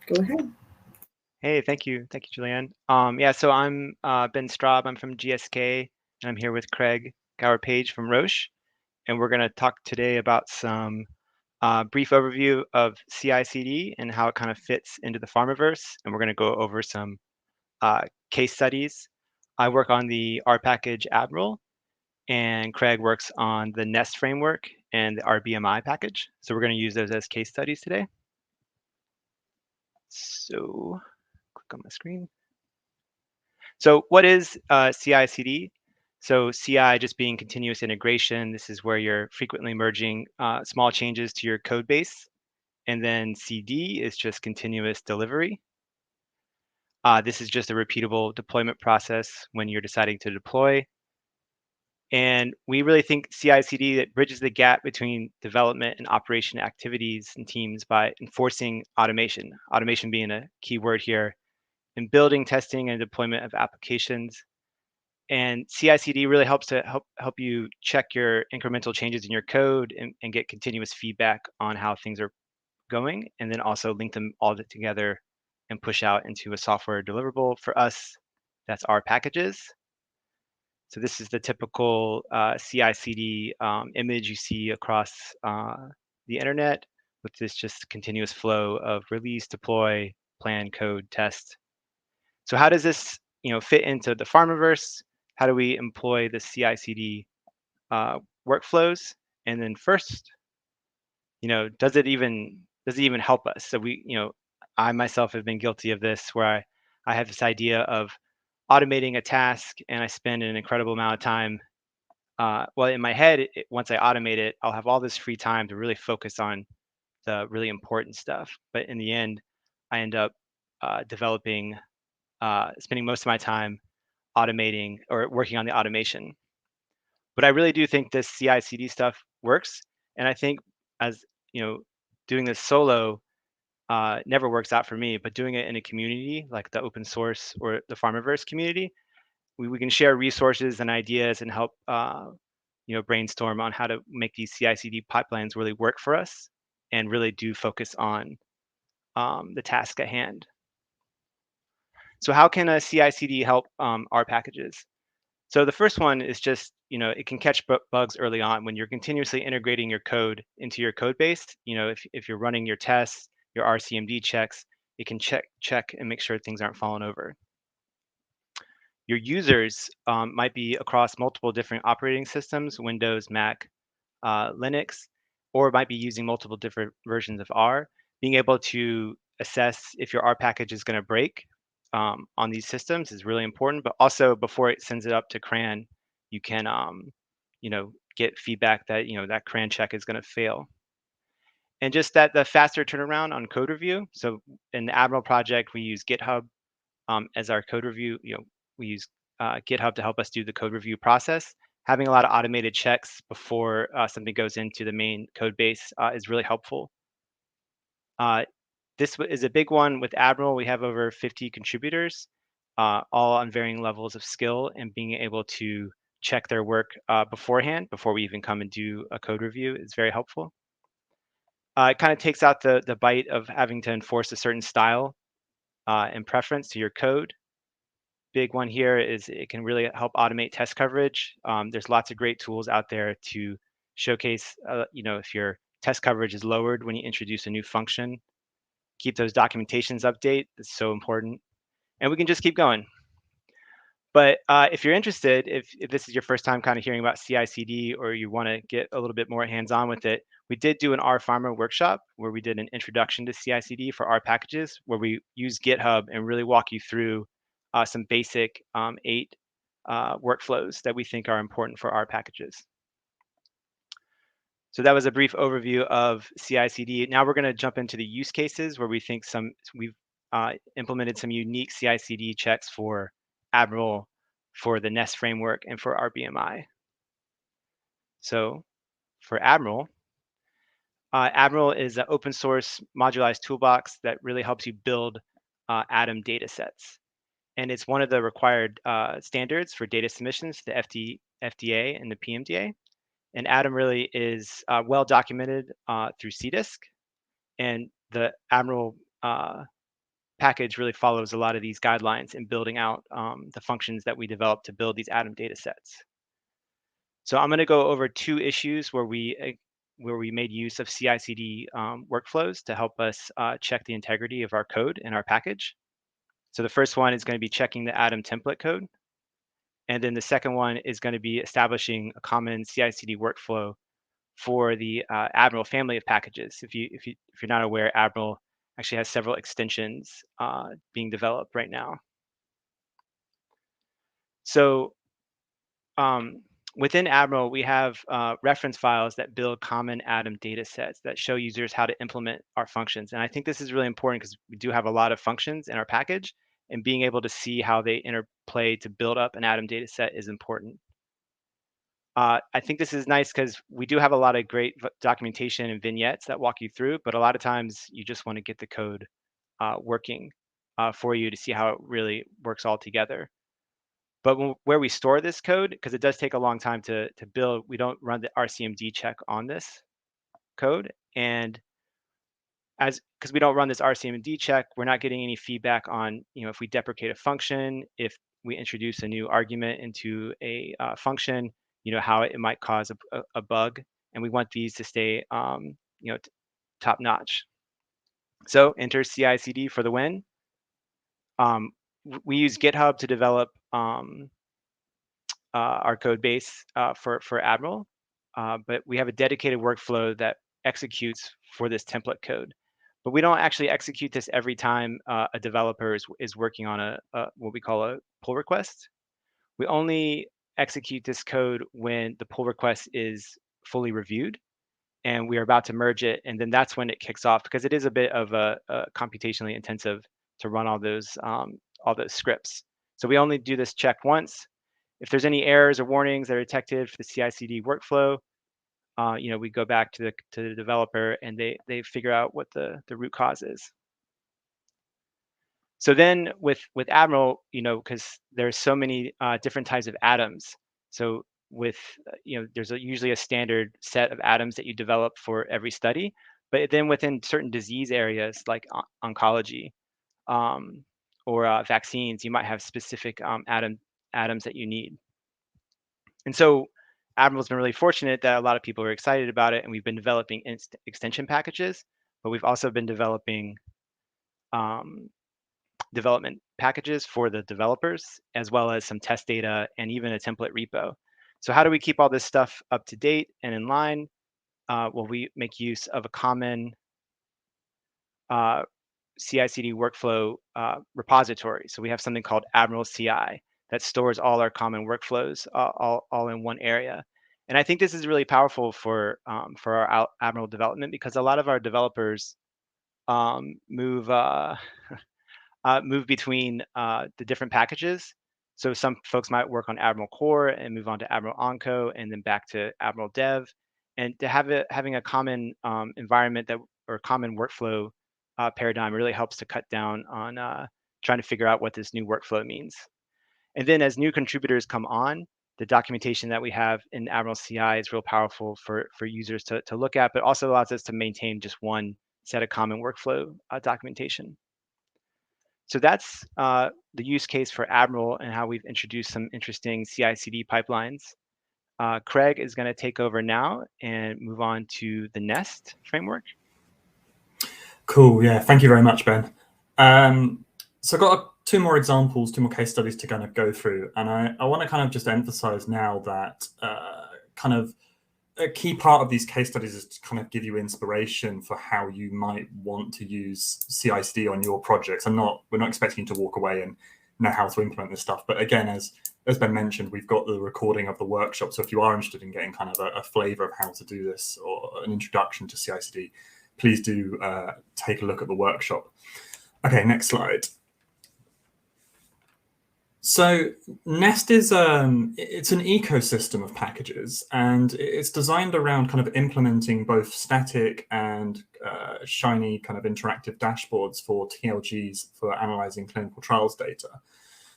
Go ahead. Hey, thank you, Julianne. Yeah, so I'm Ben Straub. I'm from GSK, and I'm here with Craig Gower-Page from Roche, and we're going to talk today about some brief overview of CI/CD and how it kind of fits into the Pharmaverse, and we're going to go over some case studies. I work on the R package Admiral, and Craig works on the Nest framework and the RBMI package. So we're going to use those as case studies today. So click on my screen. So what is CI/CD? So CI just being continuous integration. This is where you're frequently merging small changes to your code base. And then CD is just continuous delivery. This is just a repeatable deployment process when you're deciding to deploy. And we really think CI/CD that bridges the gap between development and operation activities and teams by enforcing automation. Automation being a key word here in building, testing, and deployment of applications. And CI/CD really helps to help you check your incremental changes in your code and get continuous feedback on how things are going, and then also link them all together and push out into a software deliverable. For us, that's our packages. So this is the typical CI/CD image you see across the internet with this just continuous flow of release, deploy, plan, code, test. So how does this fit into the Pharmaverse? How do we employ the CI/CD workflows? And then first, does it even help us? So I myself have been guilty of this, where I have this idea of automating a task, and I spend an incredible amount of time. Well, in my head, once I automate it, I'll have all this free time to really focus on the really important stuff. But in the end, I end up spending most of my time automating or working on the automation. But I really do think this CI/CD stuff works, and I think as you know, doing this solo never works out for me. But doing it in a community like the open source or the Pharmaverse community, we can share resources and ideas and help brainstorm on how to make these CI/CD pipelines really work for us and really do focus on the task at hand. So how can a CI/CD help our packages? So the first one is just, it can catch bugs early on when you're continuously integrating your code into your code base. If you're running your tests, your RCMD checks, it can check and make sure things aren't falling over. Your users might be across multiple different operating systems, Windows, Mac, Linux, or might be using multiple different versions of R. Being able to assess if your R package is going to break on these systems is really important. But also, before it sends it up to CRAN, you can get feedback that that CRAN check is going to fail. And just that the faster turnaround on code review. So in the Admiral project, we use GitHub as our code review. We use GitHub to help us do the code review process. Having a lot of automated checks before something goes into the main code base is really helpful. This is a big one with Admiral. We have over 50 contributors, all on varying levels of skill, and being able to check their work beforehand, before we even come and do a code review, is very helpful. It kind of takes out the bite of having to enforce a certain style and preference to your code. Big one here is it can really help automate test coverage. There's lots of great tools out there to showcase, if your test coverage is lowered when you introduce a new function. Keep those documentations update. It's so important. And we can just keep going. But if you're interested, if this is your first time kind of hearing about CI/CD, or you want to get a little bit more hands-on with it, we did do an R Pharma workshop where we did an introduction to CI/CD for R packages, where we use GitHub and really walk you through some basic 8 workflows that we think are important for R packages. So that was a brief overview of CI/CD. Now we're going to jump into the use cases where we think we've implemented some unique CI/CD checks for Admiral, for the Nest framework, and for RBMI. So for Admiral, Admiral is an open source modularized toolbox that really helps you build ADAM data sets. And it's one of the required standards for data submissions to the FDA and the PMDA. And ADAM really is well documented through CDISC. And the Admiral package really follows a lot of these guidelines in building out the functions that we developed to build these Atom data sets. So I'm going to go over 2 issues where we made use of CI/CD workflows to help us check the integrity of our code in our package. So the first one is going to be checking the Atom template code. And then the second one is going to be establishing a common CI/CD workflow for the Admiral family of packages. If you're not aware, Admiral actually has several extensions being developed right now. So within Admiral, we have reference files that build common Atom data sets that show users how to implement our functions. And I think this is really important because we do have a lot of functions in our package, and being able to see how they interplay to build up an Atom data set is important. I think this is nice because we do have a lot of great documentation and vignettes that walk you through, but a lot of times you just want to get the code working for you to see how it really works all together. But where we store this code, because it does take a long time to build, we don't run the RCMD check on this code. And because we don't run this RCMD check, we're not getting any feedback on, if we deprecate a function, if we introduce a new argument into a function, how it might cause a bug. And we want these to stay, top notch. So enter CI/CD for the win. We use GitHub to develop our code base for Admiral, but we have a dedicated workflow that executes for this template code. But we don't actually execute this every time a developer is working on what we call a pull request. We only execute this code when the pull request is fully reviewed and we are about to merge it, and then that's when it kicks off, because it is a bit of a computationally intensive to run all those scripts. So we only do this check once. If there's any errors or warnings that are detected for the CI/CD workflow, we go back to the developer and they figure out what the root cause is. So then with Admiral, because there's so many different types of atoms. So with there's usually a standard set of atoms that you develop for every study, but then within certain disease areas like oncology or vaccines, you might have specific atoms that you need. And so Admiral's been really fortunate that a lot of people are excited about it, and we've been developing extension packages, but we've also been developing development packages for the developers, as well as some test data and even a template repo. So how do we keep all this stuff up to date and in line? Well, we make use of a common CI/CD workflow repository. So we have something called Admiral CI that stores all our common workflows all in one area. And I think this is really powerful for our Admiral development, because a lot of our developers move between the different packages. So some folks might work on Admiral Core and move on to Admiral Onco and then back to Admiral Dev. And to having a common environment or common workflow paradigm really helps to cut down on trying to figure out what this new workflow means. And then as new contributors come on, the documentation that we have in Admiral CI is real powerful for users to look at, but also allows us to maintain just one set of common workflow documentation. So that's the use case for Admiral and how we've introduced some interesting CI/CD pipelines. Craig is going to take over now and move on to the Nest framework. Cool. Yeah. Thank you very much, Ben. So I've got two more examples, two more case studies to kind of go through. And I want to kind of just emphasize now that kind of a key part of these case studies is to kind of give you inspiration for how you might want to use CI/CD on your projects. We're not expecting you to walk away and know how to implement this stuff. But again, as Ben mentioned, we've got the recording of the workshop. So if you are interested in getting kind of a flavor of how to do this or an introduction to CI/CD, please do take a look at the workshop. Okay, next slide. So Nest is it's an ecosystem of packages, and it's designed around kind of implementing both static and shiny kind of interactive dashboards for TLGs for analyzing clinical trials data.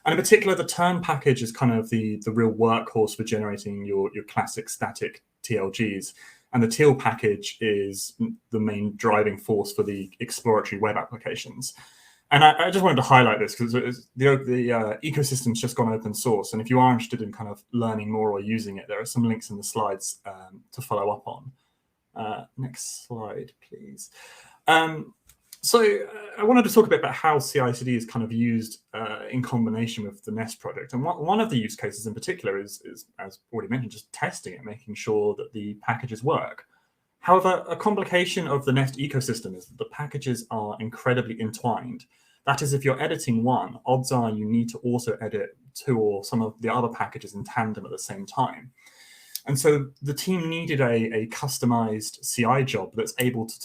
And in particular, the turn package is kind of the real workhorse for generating your classic static TLGs. And the teal package is the main driving force for the exploratory web applications. And I just wanted to highlight this because the ecosystem's just gone open source. And if you are interested in kind of learning more or using it, there are some links in the slides to follow up on. Next slide, please. So I wanted to talk a bit about how CI/CD is kind of used in combination with the Nest project. And one of the use cases in particular is, as already mentioned, just testing it, making sure that the packages work. However, a complication of the Nest ecosystem is that the packages are incredibly entwined. That is, if you're editing one, odds are you need to also edit two or some of the other packages in tandem at the same time. And so the team needed a customized CI job that's able to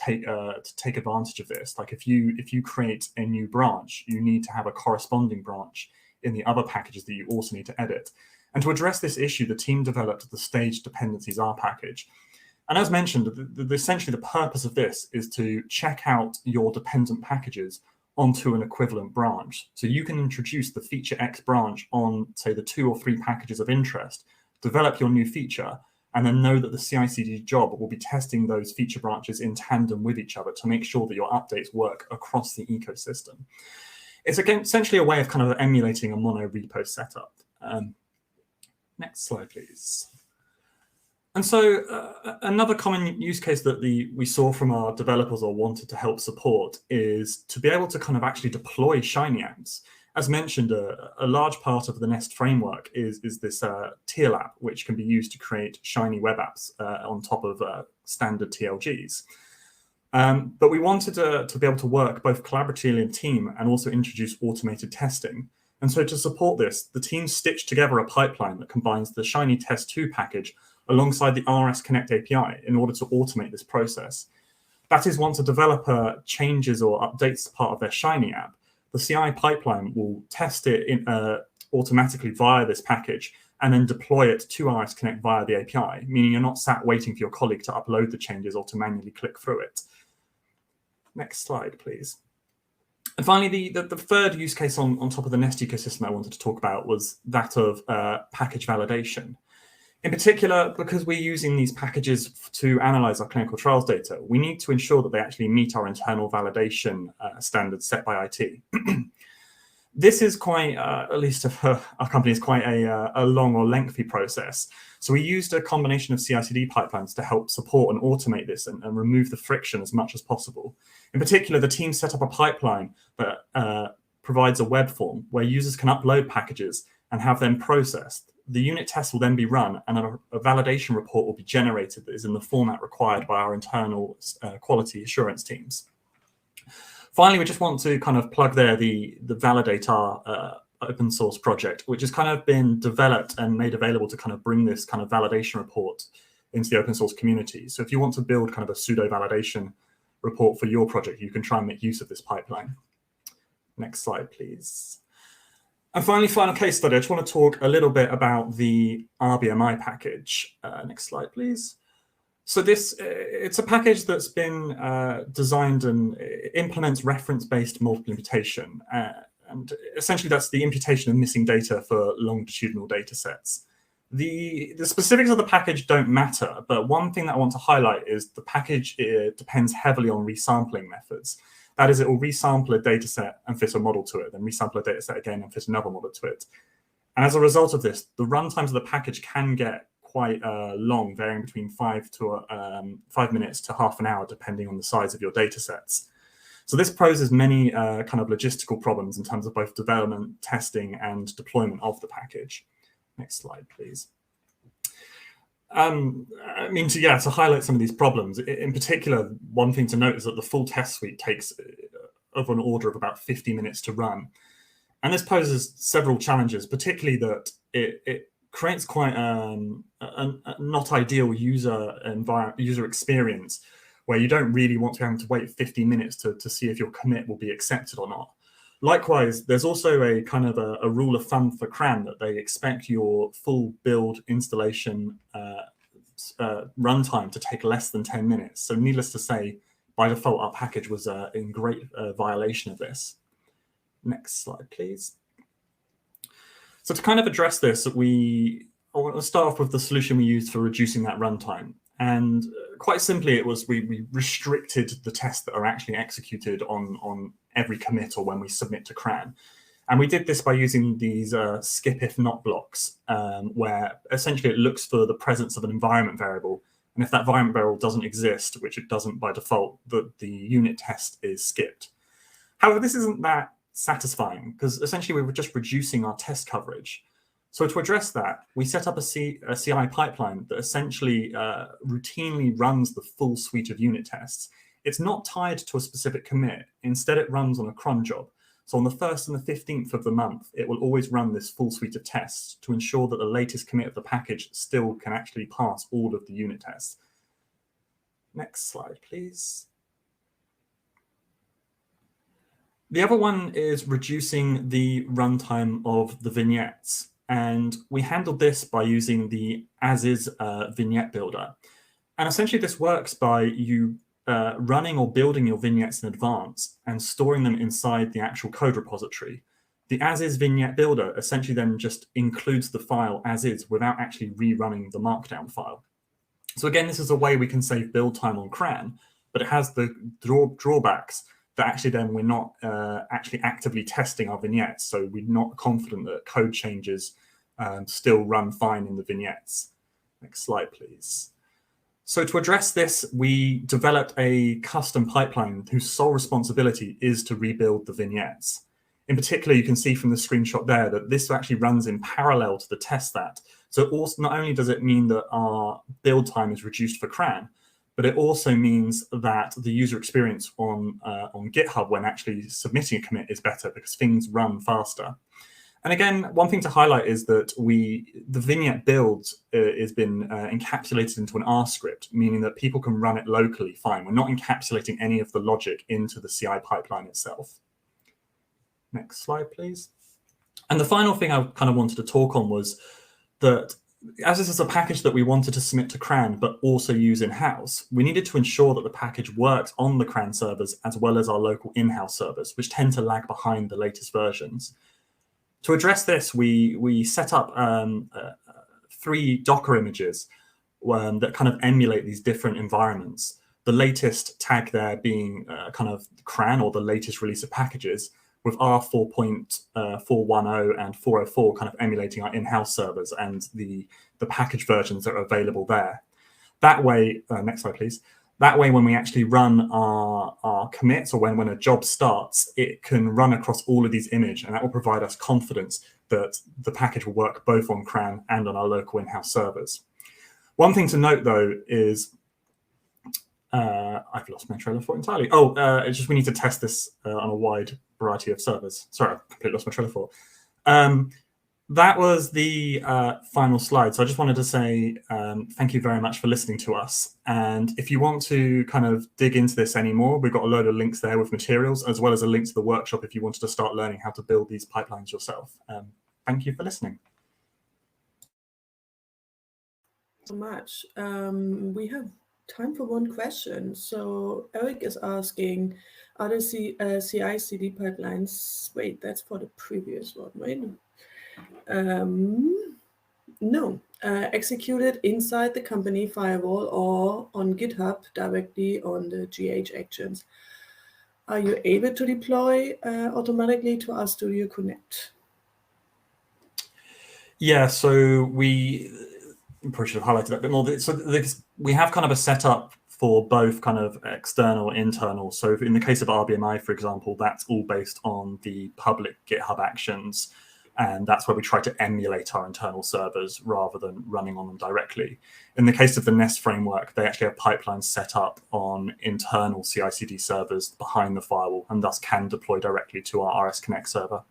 take advantage of this. Like if you create a new branch, you need to have a corresponding branch in the other packages that you also need to edit. And to address this issue, the team developed the staged dependencies R package. And as mentioned, essentially the purpose of this is to check out your dependent packages onto an equivalent branch. So you can introduce the feature X branch on, say, the 2 or 3 packages of interest, develop your new feature, and then know that the CI/CD job will be testing those feature branches in tandem with each other to make sure that your updates work across the ecosystem. It's again essentially a way of kind of emulating a mono repo setup. Next slide, please. And so another common use case that we saw from our developers or wanted to help support is to be able to kind of actually deploy Shiny apps. As mentioned, a large part of the Nest framework is this TL app, which can be used to create Shiny web apps on top of standard TLGs. But we wanted to be able to work both collaboratively in a team and also introduce automated testing. And so to support this, the team stitched together a pipeline that combines the Shiny Test2 package alongside the RS Connect API in order to automate this process. That is, once a developer changes or updates part of their Shiny app, the CI pipeline will test it automatically via this package and then deploy it to RS Connect via the API, meaning you're not sat waiting for your colleague to upload the changes or to manually click through it. Next slide, please. And finally, the third use case on top of the Nest ecosystem I wanted to talk about was that of package validation. In particular, because we're using these packages to analyze our clinical trials data, we need to ensure that they actually meet our internal validation standards set by IT. This is quite, at least for our company, is quite a long or lengthy process. So we used a combination of CI/CD pipelines to help support and automate this and remove the friction as much as possible. In particular, the team set up a pipeline that provides a web form where users can upload packages and have them processed. The unit test will then be run and a validation report will be generated that is in the format required by our internal quality assurance teams. Finally, we just want to kind of plug there the Validate R open source project, which has kind of been developed and made available to kind of bring this kind of validation report into the open source community. So if you want to build kind of a pseudo validation report for your project, you can try and make use of this pipeline. Next slide, please. And finally, final case study, I just want to talk a little bit about the RBMI package. Next slide, please. So it's a package that's been designed and implements reference-based multiple imputation. And essentially, that's the imputation of missing data for longitudinal data sets. The specifics of the package don't matter, but one thing that I want to highlight is the package depends heavily on resampling methods. That is, it will resample a data set and fit a model to it, then resample a data set again and fit another model to it. And as a result of this, the runtimes of the package can get quite long, varying between 5 minutes to half an hour, depending on the size of your data sets. So this poses many kind of logistical problems in terms of both development, testing, and deployment of the package. Next slide, please. I mean, to highlight some of these problems, in particular, one thing to note is that the full test suite takes of an order of about 50 minutes to run. And this poses several challenges, particularly that it creates quite a not ideal user experience, where you don't really want to have to wait 50 minutes to see if your commit will be accepted or not. Likewise, there's also a kind of a rule of thumb for CRAN that they expect your full build installation runtime to take less than 10 minutes. So needless to say, by default, our package was in great violation of this. Next slide, please. So to kind of address this, I want to start off with the solution we used for reducing that runtime. And quite simply, it was we restricted the tests that are actually executed on every commit or when we submit to CRAN. And we did this by using these skip if not blocks, where essentially it looks for the presence of an environment variable. And if that environment variable doesn't exist, which it doesn't by default, the unit test is skipped. However, this isn't that satisfying because essentially we were just reducing our test coverage. So to address that, we set up a CI pipeline that essentially routinely runs the full suite of unit tests. It's not tied to a specific commit. Instead, it runs on a cron job. So on the 1st and the 15th of the month, it will always run this full suite of tests to ensure that the latest commit of the package still can actually pass all of the unit tests. Next slide, please. The other one is reducing the runtime of the vignettes. And we handled this by using the as-is vignette builder. And essentially this works by you running or building your vignettes in advance and storing them inside the actual code repository. The as-is vignette builder essentially then just includes the file as is without actually rerunning the markdown file. So again, this is a way we can save build time on CRAN, but it has the drawbacks that actually then we're not actually actively testing our vignettes. So we're not confident that code changes still run fine in the vignettes. Next slide, please. So to address this, we developed a custom pipeline whose sole responsibility is to rebuild the vignettes. In particular, you can see from the screenshot there that this actually runs in parallel to the test that. So also, not only does it mean that our build time is reduced for CRAN, but it also means that the user experience on GitHub when actually submitting a commit is better because things run faster. And again, one thing to highlight is that the vignette build has been encapsulated into an R script, meaning that people can run it locally fine. We're not encapsulating any of the logic into the CI pipeline itself. Next slide, please. And the final thing I kind of wanted to talk on was that as this is a package that we wanted to submit to CRAN, but also use in-house, we needed to ensure that the package works on the CRAN servers as well as our local in-house servers, which tend to lag behind the latest versions. To address this, we set up 3 Docker images that kind of emulate these different environments. The latest tag there being kind of CRAN or the latest release of packages, with R4.410 and 404 kind of emulating our in-house servers and the package versions that are available there. That way, next slide, please. That way, when we actually run our commits or when a job starts, it can run across all of these images, and that will provide us confidence that the package will work both on CRAN and on our local in-house servers. One thing to note, though, is I've lost my trail of thought entirely. It's just we need to test this on a wide variety of servers. Sorry, I completely lost my trail of thought. That was the final slide. So I just wanted to say thank you very much for listening to us. And if you want to kind of dig into this anymore, we've got a load of links there with materials, as well as a link to the workshop if you wanted to start learning how to build these pipelines yourself. Thank you for listening. So much. We have time for one question. So Eric is asking, are the CI/CD pipelines, wait, that's for the previous one, right? No, executed inside the company firewall or on GitHub directly on the GH actions. Are you able to deploy automatically to RStudio Connect? Yeah, so we probably should have highlighted that a bit more. So we have kind of a setup for both kind of external and internal. So in the case of RBMI, for example, that's all based on the public GitHub actions. And that's where we try to emulate our internal servers rather than running on them directly. In the case of the Nest framework, they actually have pipelines set up on internal CI/CD servers behind the firewall and thus can deploy directly to our RS Connect server.